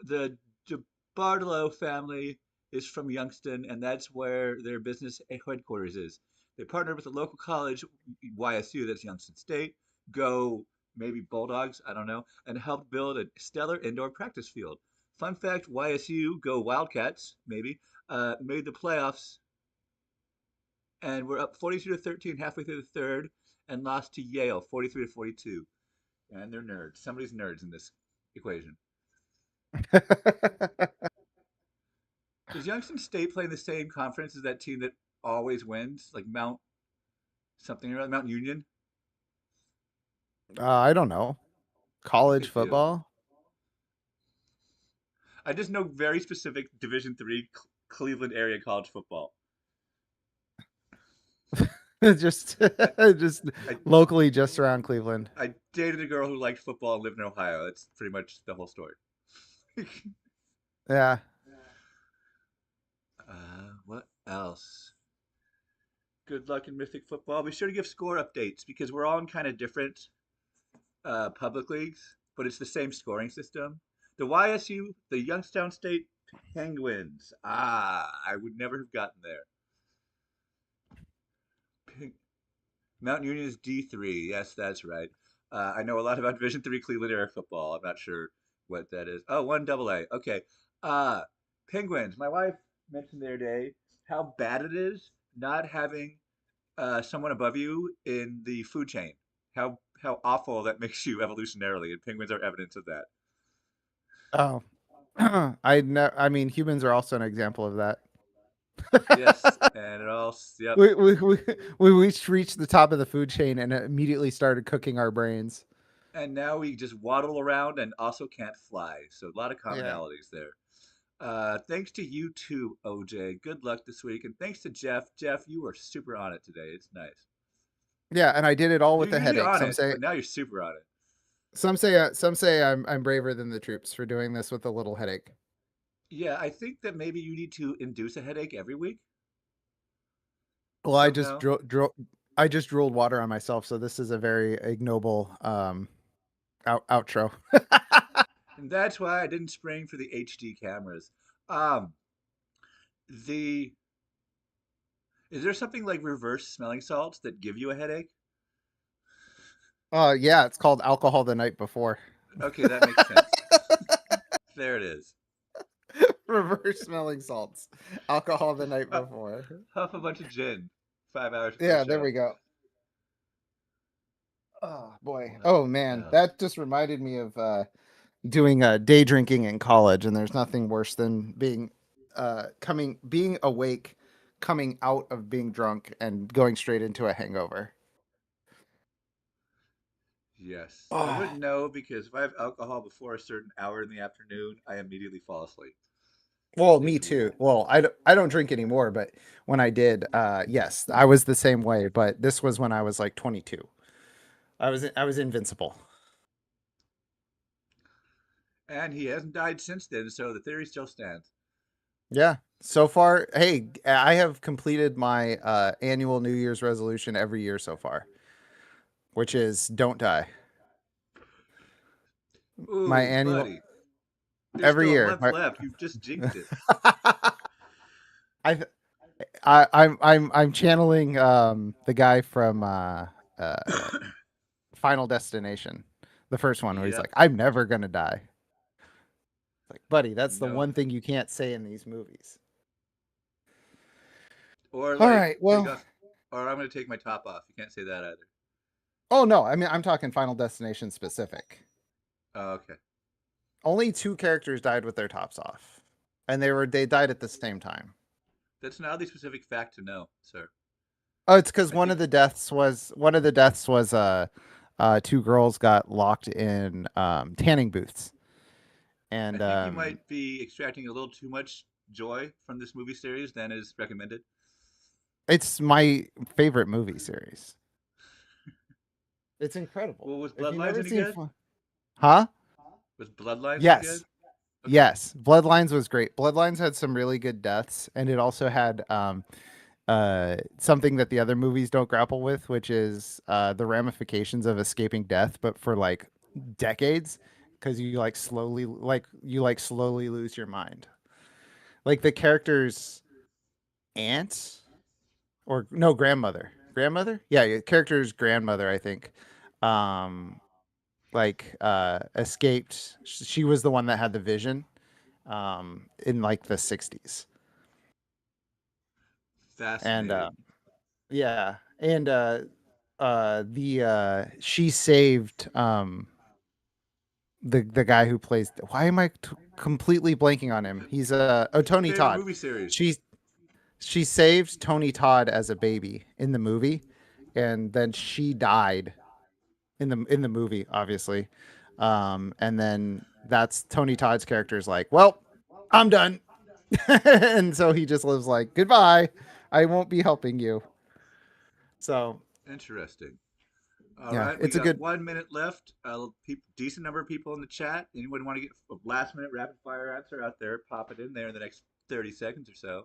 the DeBartolo family is from Youngstown, and that's where their business headquarters is. They partnered with a local college, YSU, that's Youngstown State. Go maybe Bulldogs, I don't know, and helped build a stellar indoor practice field. Fun fact: YSU, go Wildcats, maybe, made the playoffs and we're up 42 to 13 halfway through the third, and lost to Yale 43 to 42. And they're nerds. Somebody's nerds in this equation. Is Youngstown State playing the same conference as that team that always wins, like Mount something or other, Mount Union? I don't know. I think they College do. football? I just know very specific Division III Cleveland area college football. just I, just I locally just around Cleveland. I dated a girl who liked football and lived in Ohio. That's pretty much the whole story. Yeah. What else? Good luck in Mythic football. Be sure to give score updates because we're all in kind of different public leagues, but it's the same scoring system. The YSU, the Youngstown State Penguins. I would never have gotten there. Mount Union is D3. Yes, that's right. I know a lot about Division III Cleveland area football. I'm not sure what that is. Oh, one double A. Okay. Uh, Penguins. My wife mentioned the other day how bad it is not having someone above you in the food chain. How awful that makes you evolutionarily, and penguins are evidence of that. Oh. I mean humans are also an example of that. Yes, and it all. Yep. We reached the top of the food chain and immediately started cooking our brains. And now we just waddle around and also can't fly. So a lot of Yeah. commonalities there. Thanks to you too, OJ. Good luck this week, and thanks to Jeff. Jeff, you were super on it today. It's nice. Yeah, and I did it all You're with a usually headache. on it, but now you're super on it. Some say I'm braver than the troops for doing this with a little headache. Yeah, I think that maybe you need to induce a headache every week Well, somehow. I just drooled water on myself, so this is a very ignoble outro. And that's why I didn't spring for the HD cameras. Um, the is there something like reverse smelling salts that give you a headache? Yeah, it's called alcohol the night before. Okay, that makes sense. There it is. Reverse smelling salts. Alcohol the night Huff, before. huff a bunch of gin 5 hours before the Yeah, there show. we go. Oh boy. What Oh man, else? that just reminded me of doing day drinking in college, and there's nothing worse than being awake, coming out of being drunk, and going straight into a hangover. Yes. I Oh, wouldn't know because if I have alcohol before a certain hour in the afternoon, I immediately fall asleep. well, me It's too. weird. Well, I don't drink anymore, but when I did, yes, I was the same way. But this was when I was like 22. I was invincible. And he hasn't died since then, so the theory still stands. Yeah. So far, hey, I have completed my annual New Year's resolution every year so far, which is don't die. My Ooh, annual buddy. There's every still a year. month left. You've just jinxed it. I I'm channeling the guy from uh Final Destination, the first one where he's like, Yep. I'm never gonna die. It's like, buddy, that's the Nope. one thing you can't say in these movies. Or All like right, take well, off, or I'm gonna take my top off. You can't say that either. Oh no, I mean I'm talking Final Destination specific. Oh, okay. Only 2 characters died with their tops off, and they died at the same time. That's an oddly specific fact to know, sir. Oh, it's because I one think of the deaths was 2 girls got locked in tanning booths, I and think you might be extracting a little too much joy from this movie series than is recommended. it's my favorite movie series. It's incredible. Well, was If you've Bloodlines never any seen, good? huh? Was Bloodlines any good? Yes, Okay. yes. Bloodlines was great. Bloodlines had some really good deaths, and it also had something that the other movies don't grapple with, which is the ramifications of escaping death, but for like decades, because you slowly lose your mind. Like the character's aunt or no grandmother, yeah, character's grandmother, I think, um, escaped. She was the one that had the vision, in like the 60s, and Fascinating. yeah, and she saved the guy who plays. Why am I completely blanking on him? He's Tony Favorite Todd. movie series. She she saved Tony Todd as a baby in the movie, and then she died in the movie, obviously. And then that's Tony Todd's character is like, well, I'm done, and so he just lives like goodbye. I won't be helping you. So Interesting. All yeah, right, we it's a got good. 1 minute left. Decent number of people in the chat. Anyone want to get a last minute rapid fire answer out there? Pop it in there in the next 30 seconds or so.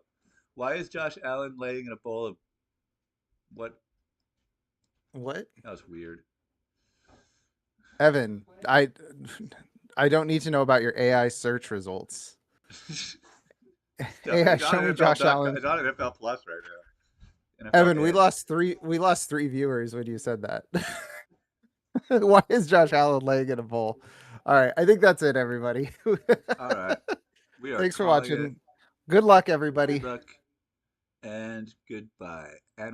Why is Josh Allen laying in a bowl of what? What? That was weird. Evan, I don't need to know about your AI search results. AI, It's on show me Josh NFL.com. Allen. It's on NFL Plus right now. NFL Evan, Edge. we lost 3 viewers when you said that. Why is Josh Allen laying in a bowl? All right, I think that's it, everybody. All right. We are Thanks for calling it. watching. Good luck, Good everybody. luck and goodbye. And